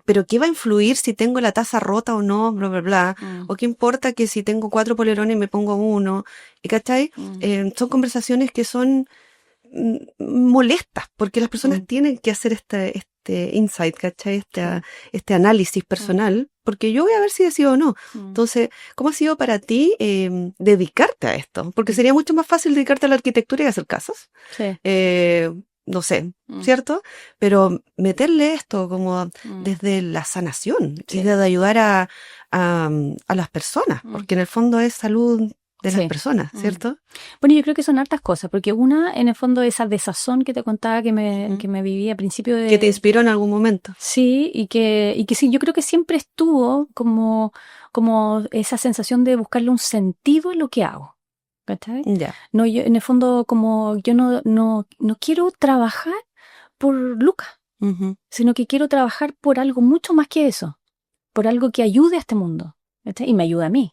A: pero ¿qué va a influir si tengo la taza rota o no? Bla, bla, bla. ¿O qué importa que si tengo 4 polerones me pongo uno? ¿Cachai? Son conversaciones que son molestas, porque las personas tienen que hacer este insight, ¿cachai? Este análisis personal, porque yo voy a ver si decido o no. Entonces, ¿cómo ha sido para ti dedicarte a esto? Porque sería mucho más fácil dedicarte a la arquitectura y a hacer casas.
B: Sí.
A: No sé, ¿cierto? Pero meterle esto como desde la sanación y de ayudar a las personas, porque en el fondo es salud de las personas, ¿cierto?
B: Bueno, yo creo que son hartas cosas, porque una, en el fondo, esa desazón que te contaba que me viví a principio de...
A: Que te inspiró en algún momento.
B: Sí, y que sí, yo creo que siempre estuvo como esa sensación de buscarle un sentido a lo que hago. ¿cachai?
A: Ya.
B: No, yo, en el fondo, como yo no quiero trabajar por lucas,
A: Ujú.
B: sino que quiero trabajar por algo mucho más que eso, por algo que ayude a este mundo, ¿cachai? Y me ayuda a mí.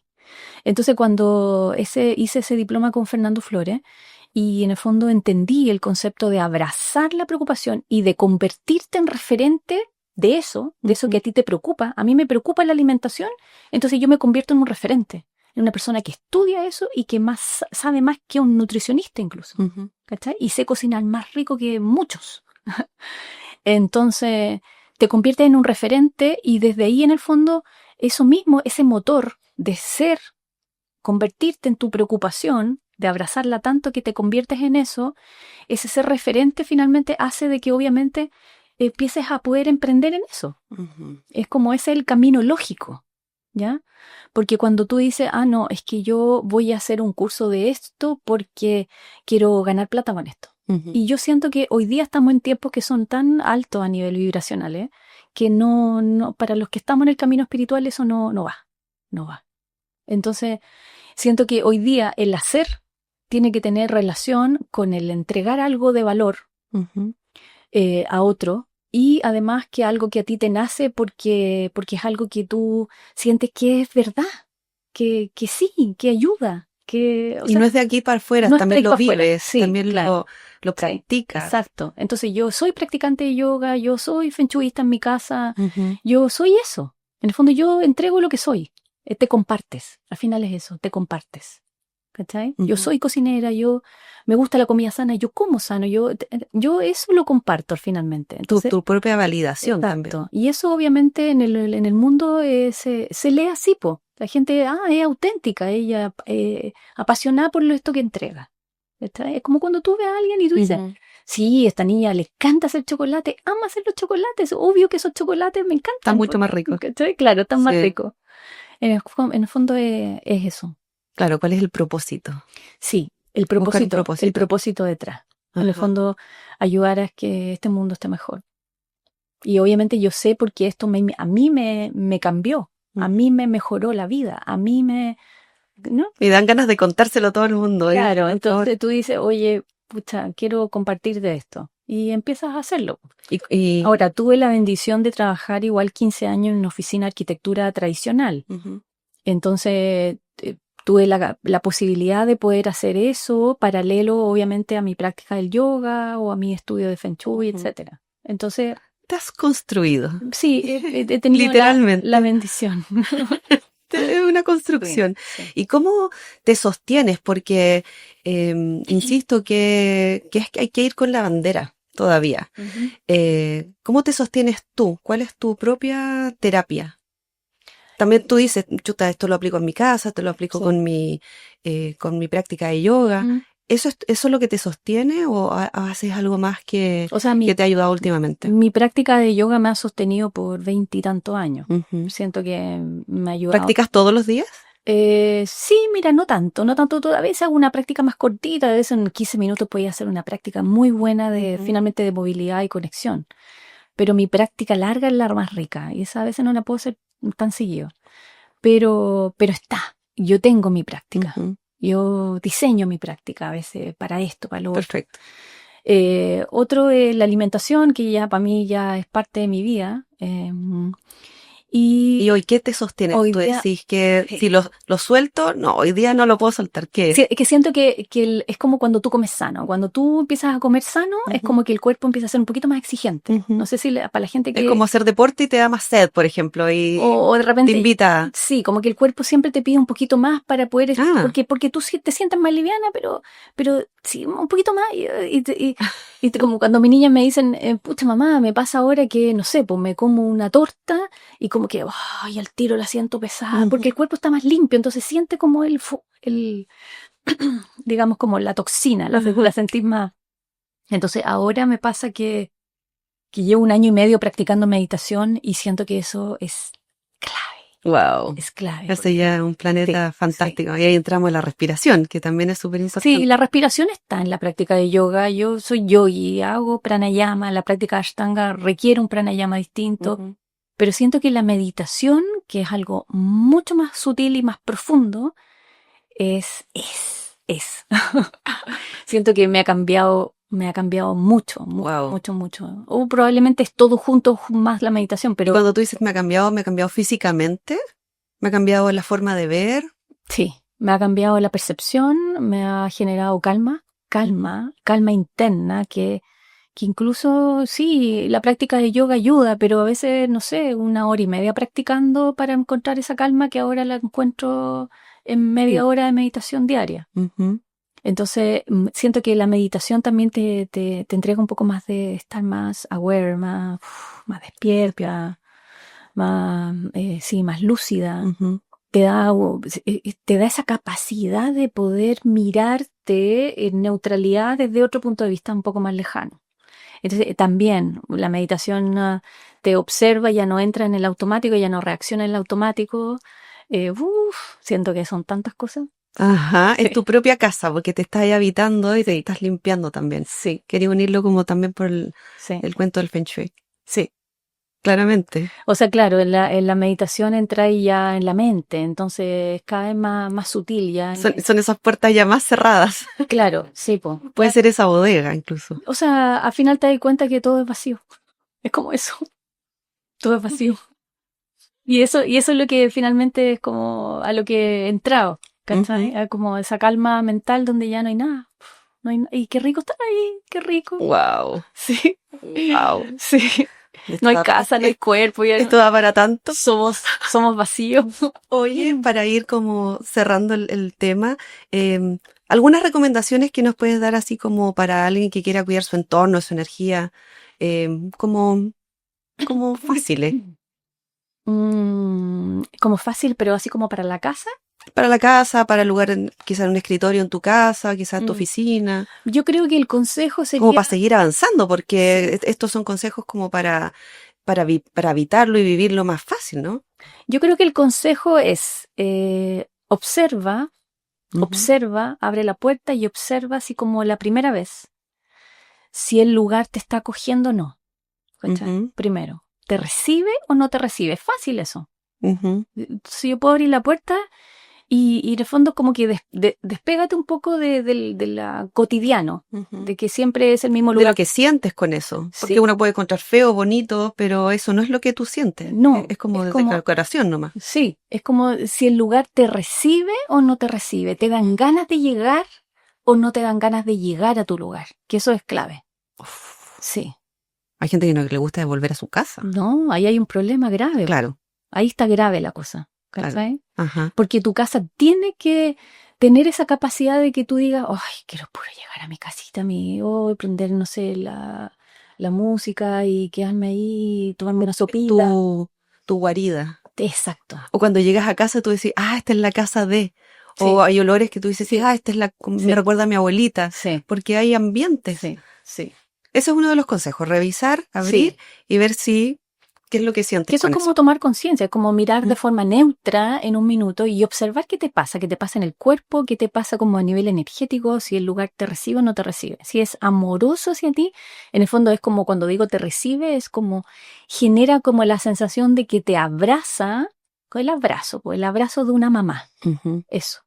B: Entonces, cuando hice ese diploma con Fernando Flores, y en el fondo entendí el concepto de abrazar la preocupación y de convertirte en referente de eso que a ti te preocupa. A mí me preocupa la alimentación, entonces yo me convierto en un referente, en una persona que estudia eso y que sabe más que un nutricionista incluso,
A: Ujú.
B: ¿cachai? Y sé cocinar más rico que muchos. Entonces, te conviertes en un referente y desde ahí en el fondo, eso mismo, ese motor de ser, convertirte en tu preocupación, de abrazarla tanto que te conviertes en eso, ese ser referente finalmente hace de que obviamente empieces a poder emprender en eso.
A: Ujú.
B: Es como ese es el camino lógico, ¿ya? Porque cuando tú dices, no, es que yo voy a hacer un curso de esto porque quiero ganar plata con esto.
A: Ujú.
B: Y yo siento que hoy día estamos en tiempos que son tan altos a nivel vibracional, que no, para los que estamos en el camino espiritual eso no va. Entonces, siento que hoy día el hacer tiene que tener relación con el entregar algo de valor
A: Ujú.
B: a otro y además que algo que a ti te nace porque es algo que tú sientes que es verdad, que sí, que ayuda, que, o
A: Y
B: sea,
A: no es de aquí para afuera,
B: no es
A: también
B: para
A: lo
B: afuera.
A: vives,
B: Sí,
A: también
B: claro.
A: lo
B: Sí,
A: practicas.
B: exacto. Entonces yo soy practicante de yoga, yo soy feng shuista en mi casa,
A: Ujú.
B: yo soy eso. En el fondo yo entrego lo que soy. Te compartes. Al final es eso, te compartes. ¿Cachai? Yo
A: Ujú.
B: soy cocinera, yo me gusta la comida sana, yo como sano, yo eso lo comparto finalmente. Entonces,
A: Tu propia validación también.
B: exacto. Y eso obviamente en el mundo se lee así, po. La gente, es auténtica, ella apasionada por esto que entrega. ¿Cachai? Es como cuando tú ves a alguien y tú dices,
A: Ujú.
B: sí, esta niña le encanta hacer chocolate, ama hacer los chocolates, obvio que esos chocolates me encantan.
A: Está mucho más rico.
B: ¿Cachai? Claro, están más
A: Sí.
B: ricos. En el fondo es eso.
A: Claro, ¿cuál es el propósito?
B: Sí, el
A: Buscar un
B: propósito, el
A: propósito.
B: propósito detrás. En el
A: Ajá.
B: fondo, ayudar a que este mundo esté mejor. Y obviamente yo sé porque esto a mí me cambió, a mí me mejoró la vida, a mí ¿no?
A: Y dan ganas de contárselo a todo el mundo. Oigan,
B: Claro,
A: por
B: entonces
A: favor.
B: tú dices, oye, pucha, quiero compartir de esto. Y empiezas a hacerlo.
A: Y,
B: Ahora, tuve la bendición de trabajar igual 15 años en una oficina de arquitectura tradicional.
A: ujú.
B: Entonces, tuve la posibilidad de poder hacer eso paralelo, obviamente, a mi práctica del yoga o a mi estudio de Feng Shui,
A: Ujú.
B: etcétera. Entonces,
A: Te has construido,
B: sí, he tenido
A: literalmente.
B: la bendición.
A: Es una construcción.
B: Sí, sí.
A: ¿Y cómo te sostienes? Porque, insisto que hay que ir con la bandera todavía.
B: Ujú.
A: ¿Cómo te sostienes tú? ¿Cuál es tu propia terapia? También tú dices, chuta, esto lo aplico en mi casa, te lo aplico
B: Sí.
A: con mi práctica de yoga.
B: Mm.
A: ¿Eso es lo que te sostiene o haces algo más que
B: O sea,
A: te ha ayudado últimamente?
B: mi práctica de yoga me ha sostenido por 20 y tantos años.
A: Ujú.
B: Siento que me ha ayudado.
A: ¿Practicas todos los días?
B: Sí, mira, no tanto, a veces hago una práctica más cortita, a veces en 15 minutos podía hacer una práctica muy buena de
A: Ujú.
B: finalmente de movilidad y conexión. Pero mi práctica larga es la más rica y esa a veces no la puedo hacer tan seguido. Pero yo tengo mi práctica.
A: Ujú.
B: Yo diseño mi práctica a veces para esto, para lo otro.
A: Perfecto.
B: Otro es la alimentación, que ya para mí ya es parte de mi vida.
A: ¿Y hoy qué te sostiene?
B: Hoy
A: Tú
B: día,
A: decís que
B: sí.
A: si lo suelto, no, hoy día no lo puedo soltar. ¿Qué es?
B: Sí, es que siento que es como cuando tú comes sano. Cuando tú empiezas a comer sano, es
A: Ujú.
B: como que el cuerpo empieza a ser un poquito más exigente.
A: Ujú.
B: No sé si para la gente
A: Es como hacer deporte y te da más sed, por ejemplo, y
B: o de
A: te
B: repente,
A: invita.
B: sí, como que el cuerpo siempre te pide un poquito más para poder,
A: Ah,
B: porque tú te sientas más liviana, pero sí, un poquito más. Como cuando mis niñas me dicen, pucha mamá, me pasa ahora que, no sé, pues me como una torta y como que, ay, al tiro la siento pesada,
A: ujú.
B: porque el cuerpo está más limpio, entonces siente como digamos, como la toxina, la sentís más. Entonces ahora me pasa que llevo 1 año y medio practicando meditación y siento que eso es clave,
A: Wow.
B: es clave.
A: Ese ya es un planeta
B: Sí,
A: fantástico. Y ahí entramos en la respiración, que también es súper
B: Sí,
A: importante.
B: la respiración está en la práctica de yoga. Yo soy yogi, hago pranayama, la práctica de Ashtanga requiere un pranayama distinto,
A: Ujú.
B: pero siento que la meditación, que es algo mucho más sutil y más profundo, es es. Siento que me ha cambiado mucho,
A: Wow.
B: mucho. O probablemente es todo junto más la meditación,
A: Y
B: pero
A: cuando tú dices me ha cambiado físicamente, me ha cambiado la forma de ver.
B: sí, me ha cambiado la percepción, me ha generado calma interna, que incluso sí, la práctica de yoga ayuda, pero a veces, no sé, 1 hora y media practicando para encontrar esa calma que ahora la encuentro en media hora de meditación diaria.
A: Ujú.
B: Entonces, siento que la meditación también te entrega un poco más de estar más aware, más despierta, más lúcida.
A: Ujú.
B: Te da esa capacidad de poder mirarte en neutralidad desde otro punto de vista un poco más lejano. Entonces, también la meditación te observa, ya no entra en el automático, ya no reacciona en el automático. Siento que son tantas cosas.
A: Ajá, es
B: Sí.
A: tu propia casa, porque te estás ahí habitando y te
B: Sí.
A: estás limpiando también.
B: Sí,
A: Quería unirlo como también por
B: sí,
A: el cuento del Feng Shui.
B: sí.
A: Claramente.
B: O sea, claro, en la meditación entra ahí ya en la mente, entonces cada vez más sutil ya.
A: Son esas puertas ya más cerradas.
B: Claro, sí, pues.
A: Puede ser esa bodega incluso.
B: O sea, al final te das cuenta que todo es vacío. Es como eso. Todo es vacío. Y eso es lo que finalmente es como a lo que he entrado, ¿cachai?
A: Ujú.
B: A como esa calma mental donde ya no hay nada. Y qué rico estar ahí, qué rico.
A: Wow.
B: Sí.
A: Wow.
B: Sí. No hay casa, no hay cuerpo, ya
A: Esto da para tanto.
B: somos vacíos.
A: Oye, para ir como cerrando el tema, algunas recomendaciones que nos puedes dar así como para alguien que quiera cuidar su entorno, su energía, como fáciles.
B: Como fácil, pero así como para la casa.
A: Para la casa, para el lugar, quizás en un escritorio en tu casa, quizás en tu
B: Mm.
A: oficina,
B: Yo creo que el consejo
A: como
B: sería,
A: para seguir avanzando, porque estos son consejos como para evitarlo y vivirlo más fácil, ¿no?
B: yo creo que el consejo es observa,
A: Ujú,
B: abre la puerta y observa así como la primera vez si el lugar te está acogiendo o no. ¿Cachai?
A: ujú,
B: Primero, ¿te recibe o no te recibe? Es fácil eso.
A: ujú.
B: Si yo puedo abrir la puerta y en el fondo como que despégate un poco de la cotidiano,
A: Ujú.
B: de que siempre es el mismo
A: De lo
B: lugar.
A: que sientes con eso, porque
B: Sí,
A: uno puede encontrar feo, bonito, pero eso no es lo que tú sientes,
B: no,
A: es como
B: es
A: de
B: como,
A: decoración nomás.
B: sí, es como si el lugar te recibe o no te recibe, te dan ganas de llegar o no te dan ganas de llegar a tu lugar, que eso es clave.
A: Uf.
B: Sí,
A: Hay gente que no le gusta volver a su casa.
B: no, ahí hay un problema grave.
A: Claro,
B: Ahí está grave la cosa,
A: claro.
B: ¿cachai?
A: Ajá.
B: Porque tu casa tiene que tener esa capacidad de que tú digas, ay, quiero puro llegar a mi casita, prender, no sé, la música y quedarme ahí, tomarme una sopita.
A: Tu guarida.
B: Exacto.
A: O cuando llegas a casa tú decís, esta es la casa de. O
B: Sí,
A: hay olores que tú dices,
B: sí,
A: esta es me
B: sí,
A: recuerda a mi abuelita,
B: sí,
A: porque hay ambientes.
B: sí, sí.
A: Ese es uno de los consejos, revisar, abrir
B: Sí.
A: y ver qué es lo que sientes
B: Que eso es
A: con eso.
B: como tomar conciencia, como mirar de
A: Mm,
B: forma neutra en un minuto y observar qué te pasa en el cuerpo, qué te pasa como a nivel energético, si el lugar te recibe o no te recibe. Si es amoroso hacia ti, en el fondo es como cuando digo te recibe, es como genera como la sensación de que te abraza, con el abrazo de una mamá.
A: ujú,
B: Eso.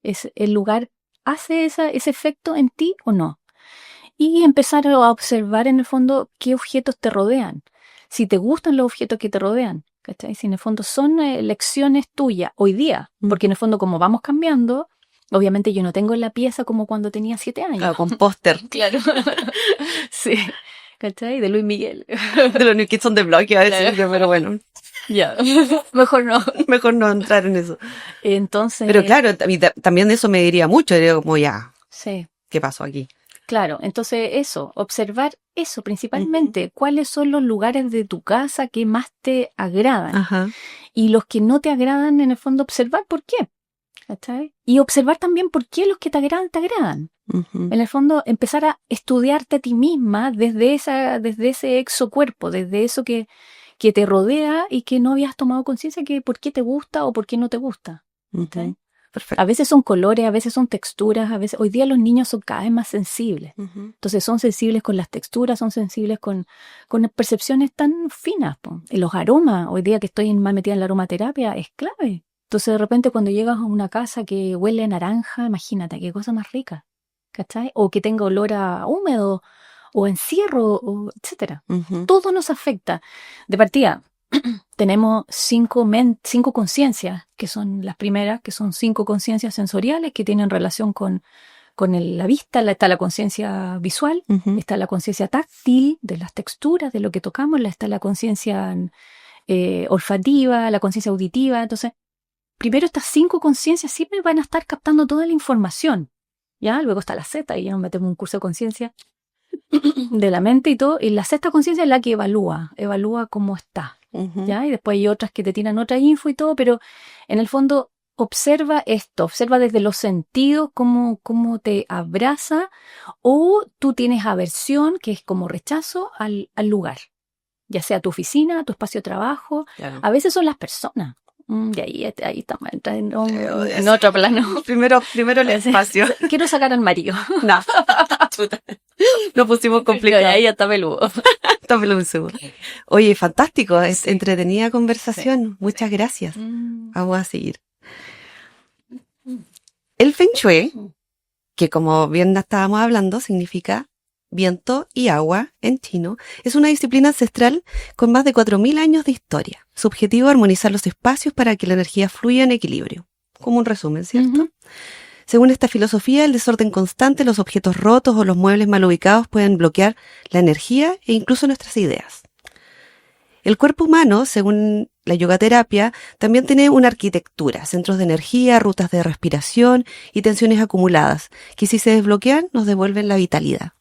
B: Es el lugar hace ese efecto en ti o no. Y empezar a observar en el fondo qué objetos te rodean. Si te gustan los objetos que te rodean, ¿cachai? Si en el fondo son elecciones tuyas hoy día, porque en el fondo como vamos cambiando, obviamente yo no tengo la pieza como cuando tenía 7 años.
A: Claro, con póster
B: Claro. Sí. ¿Cachai? De Luis Miguel.
A: de los New Kids on the Block, iba a decir,
B: Claro.
A: pero bueno,
B: Ya. Mejor no.
A: mejor no entrar en eso.
B: Entonces,
A: Pero claro, también eso me diría mucho, diría como ya,
B: sí.
A: ¿qué pasó aquí?
B: Claro, entonces eso, observar eso
A: Ujú.
B: principalmente, cuáles son los lugares de tu casa que más te agradan
A: Ajá.
B: y los que no te agradan, en el fondo observar por qué, ¿cachai? Y observar también por qué los que te agradan.
A: Ujú,
B: En el fondo empezar a estudiarte a ti misma desde ese exocuerpo, desde eso que te rodea y que no habías tomado conciencia que por qué te gusta o por qué no te gusta. ¿Cachai?
A: ujú. Perfecto.
B: A veces son colores, a veces son texturas, a veces hoy día los niños son cada vez más sensibles.
A: Ujú.
B: Entonces son sensibles con las texturas, son sensibles con percepciones tan finas, po. Y los aromas, hoy día que estoy más metida en la aromaterapia, es clave. Entonces de repente cuando llegas a una casa que huele a naranja, imagínate qué cosa más rica, ¿cachai? O que tenga olor a húmedo o a encierro, o etcétera. Todo nos afecta. De partida, tenemos cinco conciencias, que son las primeras, que son 5 conciencias sensoriales que tienen relación con la vista. Está la conciencia visual, está la conciencia táctil, de las texturas, de lo que tocamos, está la conciencia olfativa, la conciencia auditiva. Entonces, primero estas 5 conciencias siempre van a estar captando toda la información, ¿ya? Luego está la Z, y ya nos metemos en un curso de conciencia de la mente y todo, y la sexta conciencia es la que evalúa cómo está, ¿ya? Y después hay otras que te tiran otra info y todo, pero en el fondo observa esto, observa desde los sentidos cómo te abraza, o tú tienes aversión, que es como rechazo al lugar, ya sea tu oficina, tu espacio de trabajo, claro. A veces son las personas. Y ahí estamos entrando en otro plano. Primero el espacio. Quiero sacar al marido.
A: No. Lo pusimos complicado.
B: Ahí ya está peludo.
A: Está peludo. Oye, fantástico. Es entretenida conversación. Sí. Muchas gracias. Vamos a seguir. El Feng Shui, que como bien estábamos hablando, significa viento y agua en chino, es una disciplina ancestral con más de 4.000 años de historia. Su objetivo es armonizar los espacios para que la energía fluya en equilibrio. Como un resumen, ¿cierto? Según esta filosofía, el desorden constante, los objetos rotos o los muebles mal ubicados pueden bloquear la energía e incluso nuestras ideas. El cuerpo humano, según la yogaterapia, también tiene una arquitectura, centros de energía, rutas de respiración y tensiones acumuladas, que si se desbloquean nos devuelven la vitalidad.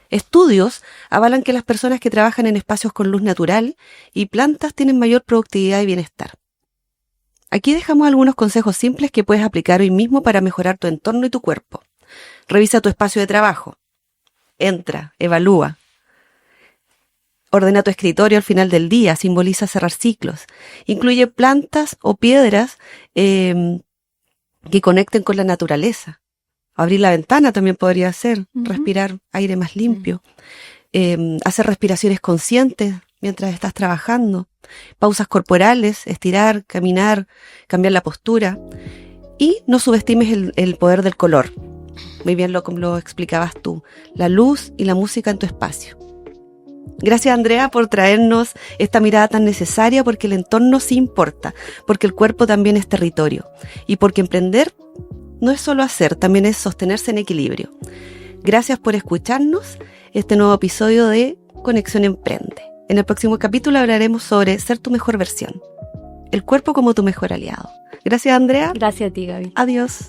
A: Estudios avalan que las personas que trabajan en espacios con luz natural y plantas tienen mayor productividad y bienestar. Aquí dejamos algunos consejos simples que puedes aplicar hoy mismo para mejorar tu entorno y tu cuerpo. Revisa tu espacio de trabajo. Entra, evalúa. Ordena tu escritorio al final del día, simboliza cerrar ciclos. Incluye plantas o piedras que conecten con la naturaleza. Abrir la ventana también podría ser, respirar aire más limpio, hacer respiraciones conscientes mientras estás trabajando, pausas corporales, estirar, caminar, cambiar la postura, y no subestimes el poder del color. Muy bien lo explicabas tú, la luz y la música en tu espacio. Gracias, Andrea, por traernos esta mirada tan necesaria, porque el entorno sí importa, porque el cuerpo también es territorio, y porque emprender no es solo hacer, también es sostenerse en equilibrio. Gracias por escucharnos este nuevo episodio de Conexión Emprende. En el próximo capítulo hablaremos sobre ser tu mejor versión. El cuerpo como tu mejor aliado. Gracias, Andrea.
B: Gracias a ti, Gaby.
A: Adiós.